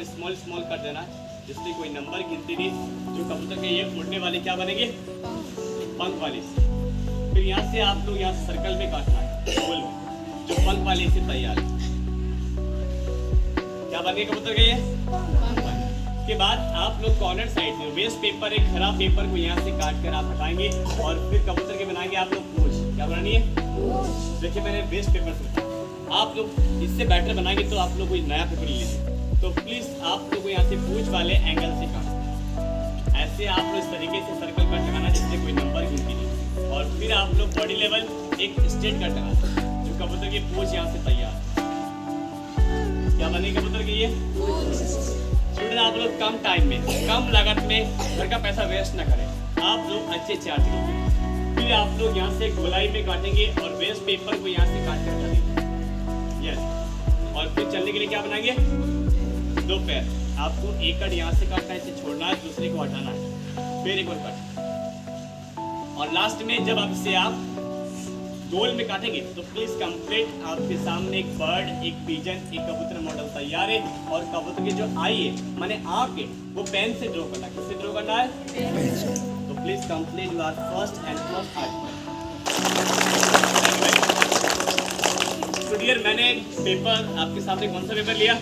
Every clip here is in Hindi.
आपको स्मॉल स्मॉल कर देना है, जिससे कोई नंबर गिनती नहीं। जो कबूतर के ये उड़ने वाले क्या बनेंगे, पंख वाले। फिर यहाँ से आप लोग यहाँ से सर्कल में काटना है, गोल में, जो पंख वाले से तैयार है। क्या बनेंगे कबूतर के ये? के बाद आप लोग कॉर्नर साइड में वेस्ट पेपर, एक खराब पेपर को यहाँ से काट कर आप हटाएंगे और फिर कबूतर के बनाएंगे आप लोग पूंछ। क्या बनानी है? देखिए मैंने वेस्ट पेपर से बताया, आप लोग इससे बैटर बनाएंगे तो आप लोग कोई नया पेपर ले लीजिए। तो प्लीज आप लोग को यहाँ से पूंछ वाले एंगल से काट, ऐसे आप लोग इस तरीके से सर्कल कट लगाना जिससे कोई नंबर गिनती नहीं। और फिर आप लोग बॉडी लेवल एक स्ट्रेट कट लगाना, जो कबूतर की पूंछ यहाँ से तैयार। क्या बनेगी कबूतर की ये? स्टूडेंट आप लोग कम टाइम में, कम लागत में घर का पैसा वेस्ट ना करें, आप लोग अच्छे अच्छे आर्टिकल करें। फिर आप लोग यहाँ से गोलाई में काटेंगे और वेस्ट पेपर को यहाँ से काट कर डालेंगे। यस, और फिर चलने के लिए क्या बनाएंगे? दो पैर। आपको एक कट यहाँ से काटना है, इसे छोड़ना है, दूसरे को हटाना है, फिर एक और कट। और लास्ट में जब आप इसे आप गोल में काटेंगे तो प्लीज कंप्लीट आपके सामने एक बर्ड, एक पिजन, एक कबूतर मॉडल तैयार है। और कबूतर की जो आई है माने आँख है वो पेन से ड्रॉ करना है। किससे ड्रॉ करना है? तो please complete your first and first art. तो डियर मैंने पेपर आपके सामने कौन सा पेपर लिया?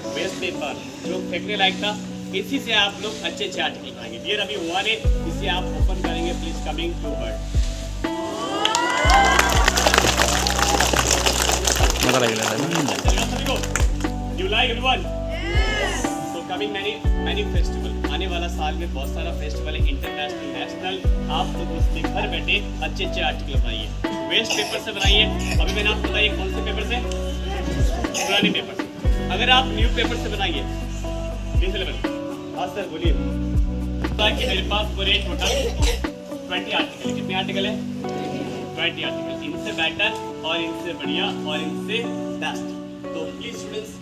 वेस्ट पेपर, जो फेंकने लायक था। इसी से आप लोग अच्छे अच्छे आर्टिकल बनाएंगे। डियर अभी हुआ ने, इसे आप ओपन करेंगे। Please coming to bird. जुलाई 1 तो कमिंग मैनी फेस्टिवल, आने वाला साल में बहुत सारा फेस्टिवल है, इंटरनेशनल, नेशनल। आप लोग उससे घर बैठे अच्छे अच्छे आर्टिकल बनाइए, वेस्ट पेपर से बनाइए। अभी मैंने आपको बताइए कौन से पेपर से? पुराने पेपर से। अगर आप न्यू पेपर से बनाइए, हाँ सर बोलिए। ताकि मेरे पास पूरे टोटल 20 आर्टिकल। कितने आर्टिकल है? 20 आर्टिकल। इनसे बेटर और इनसे बढ़िया और इनसे बेस्ट। तो प्लीज स्टूडेंट्स,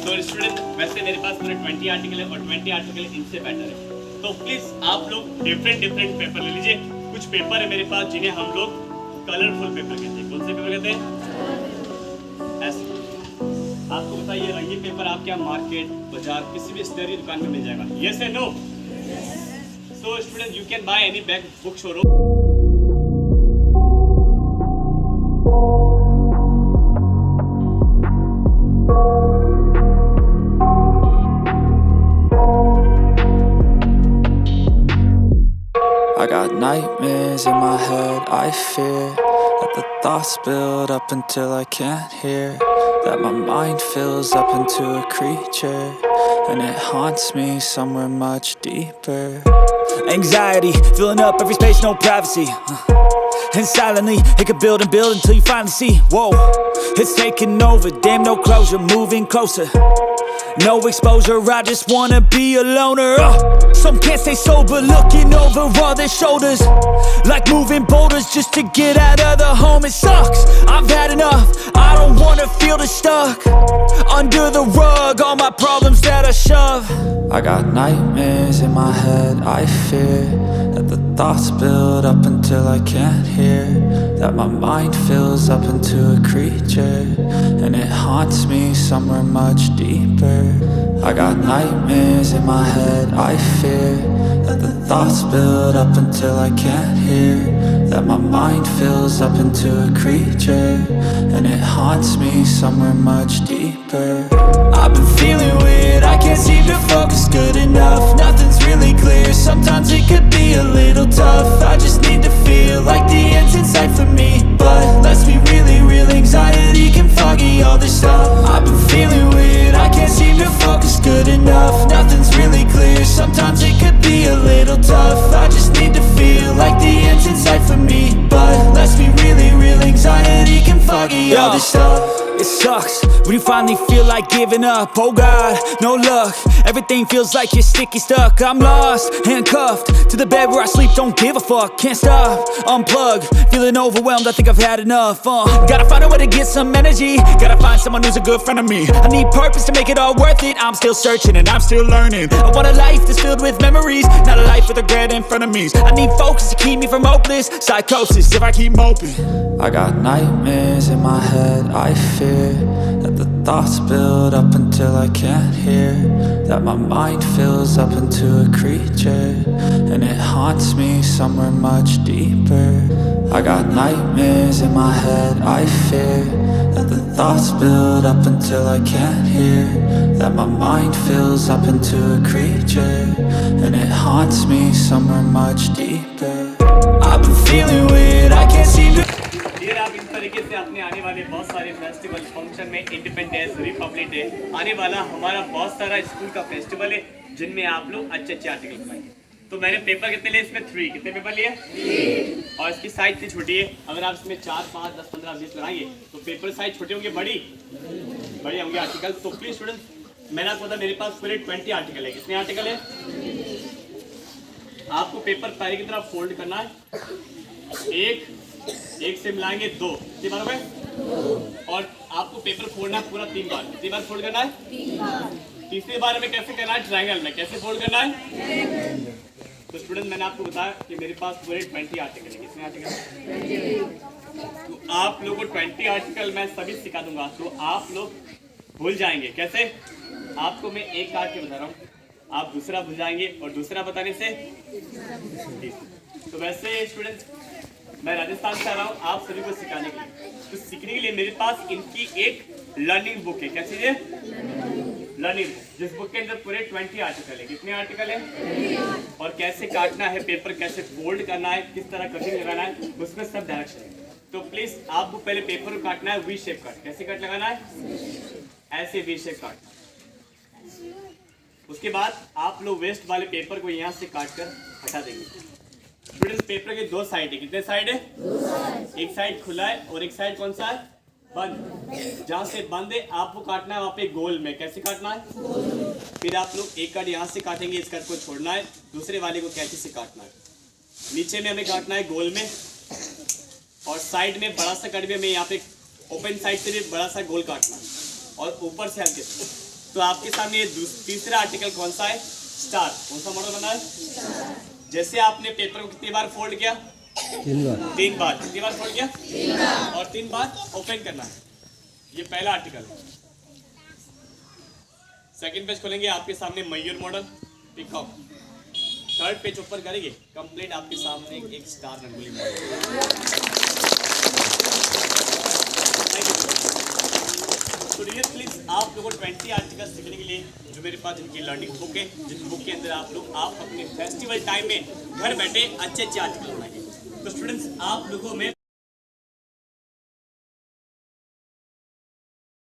तो स्टूडेंट वैसे मेरे पास पूरे 20 आर्टिकल है और 20 आर्टिकल इनसे बेटर है। तो प्लीज आप लोग डिफरेंट पेपर ले लीजिए। कुछ पेपर है मेरे पास जिन्हें हम लोग कलरफुल पेपर कहते हैं। कौन से पेपर कहते हैं? ऐसे आपको बताइए, रंगीन पेपर आपके यहाँ मार्केट, बाजार, किसी भी स्टेशनरी दुकान में मिल जाएगा। यस या no? So students, you can buy any book showroom. I got nightmares in my head, I fear that the thoughts build up until I can't hear, that my mind fills up into a creature, and it haunts me somewhere much deeper. Anxiety, filling up every space, no privacy. And silently, it could build and build until you finally see. Whoa, it's taking over, damn no closure, moving closer. No exposure, I just wanna be a loner. Some can't stay sober, looking over all their shoulders, like moving boulders just to get out of the home. It sucks, I've had enough, I don't wanna feel the stuck under the rug, all my problems that I shove. I got nightmares in my head, I fear that the thoughts build up until I can't hear, that my mind fills up into a creature, and it haunts me somewhere much deeper. I got nightmares in my head, I fear that the thoughts build up until I can't hear, that my mind fills up into a creature, and it haunts me somewhere much deeper. I've been feeling weird, I can't seem to focus good enough, nothing's really clear, sometimes it could be a little tough, I just need to feel like the end's in sight for me, but let's be really real, anxiety can foggy all this stuff. I've been feeling weird, I can't seem to focus good enough, nothing's really clear, sometimes it could be a little tough, I just need to feel like the end's in sight for me, but let's be really real, anxiety can foggy all this stuff. It sucks when you finally feel like giving up. Oh God, no luck, everything feels like you're sticky stuck. I'm lost, handcuffed to the bed where I sleep, don't give a fuck. Can't stop, unplug, feeling overwhelmed, I think I've had enough. Gotta find a way to get some energy, gotta find someone who's a good friend of me. I need purpose to make it all worth it, I'm still searching and I'm still learning. I want a life that's filled with memories, not a life with regret and frenemies. I need focus to keep me from hopeless psychosis if I keep moping. I got nightmares in my head, I feel fear that the thoughts build up until I can't hear, that my mind fills up into a creature, and it haunts me somewhere much deeper. I got nightmares in my head, I fear that the thoughts build up until I can't hear, that my mind fills up into a creature, and it haunts me somewhere much deeper. I've been feeling weird, I can't seem to. फिर आप इस तरीके से अपने आने वाले बहुत सारे फेस्टिवल फंक्शन में इंडिपेंडेंस डे, रिपब्लिक डे आने वाला हमारा बहुत सारा स्कूल का फेस्टिवल है जिनमें आप लोग अच्छे अच्छे आर्टिकल बनाएंगे। तो मैंने पेपर कितने लिए इसमें 3, कितने पेपर लिए 3, और इसकी साइज इतनी छोटी है। अगर आप इसमें 4, 5, 10, 15, 20 बनाएंगे तो पेपर साइज छोटे होंगे, बड़े होंगे आर्टिकल। तो प्लीज स्टूडेंट, मैंने आपको बताया मेरे पास पूरे 20 आर्टिकल है। कितने आर्टिकल है? आपको पेपर पहले की तरफ फोल्ड करना है, एक से मिलाएंगे 2, कितनी बार हो गए? और आपको पेपर फोल्डना है पूरा 3 बार। कितनी बार फोल्ड करना है? 3 बार। तीसरी बार में कैसे करना है? ट्रायंगल में। कैसे फोल्ड करना है? तो स्टूडेंट, मैंने आपको बताया कि मेरे पास पूरे 20 आर्टिकल है। कितने आर्टिकल? तो आप लोगों को 20 आर्टिकल मैं सभी सिखा दूंगा, तो आप लोग भूल जाएंगे। कैसे? आपको मैं एक काट के बता रहा हूँ, आप दूसरा भूल जाएंगे, और दूसरा बताने से तो वैसे स्टूडेंट्स, मैं राजस्थान से आ रहा हूँ आप सभी को सिखाने के लिए। तो सीखने के लिए मेरे पास इनकी एक लर्निंग बुक है। कैसी है? लर्निंग बुक, जिस बुक के अंदर पूरे 20 आर्टिकल है। कितने आर्टिकल है? और कैसे काटना है पेपर, कैसे फोल्ड करना है, किस तरह कटिंग लगाना है, उसमें सब डायरेक्शन है। तो प्लीज आपको पहले पेपर को काटना है वी शेप कट। कैसे कट लगाना है? ऐसे वी शेप कट। उसके बाद आप लोग वेस्ट वाले पेपर को यहाँ से काट कर हटा देंगे। स्टूडेंट्स, पेपर के 2 साइड है। कितने साइड है? 2 साइड। एक साइड खुला है और एक साइड कौन सा है? बंद। जहाँ से बंद है आपको काटना है वहाँ पे गोल में। कैसे काटना है? फिर आप लोग एक कट यहाँ से काटेंगे, इस कट को छोड़ना है, दूसरे वाले को कैंची से काटना है। नीचे में हमें काटना है गोल में, और साइड में बड़ा सा कट भी हमें यहाँ पे ओपन साइड से भी बड़ा सा गोल काटना है, और ऊपर से हल्के से। तो आपके सामने ये तीसरा आर्टिकल कौन सा है? स्टार। कौन सा मॉडल बना है? जैसे आपने पेपर को कितनी बार फोल्ड किया? 3 बार। कितनी बार फोल्ड किया? 3 बार। और 3 बार ओपन करना है। ये पहला आर्टिकल। सेकंड पेज खोलेंगे, आपके सामने मयूर मॉडल, पीकॉक। थर्ड पेज ऊपर करेंगे, कंप्लीट आपके सामने एक स्टार रंगोली मॉडल। तो डियर प्लीज, आप लोगों को 20 आर्टिकल सीखने के लिए जो मेरे पास इनकी लर्निंग बुक है, जिस बुक के अंदर आप अपने फेस्टिवल टाइम में घर बैठे अच्छे अच्छे आर्टिकल बनाएंगे। तो स्टूडेंट्स, आप लोगों में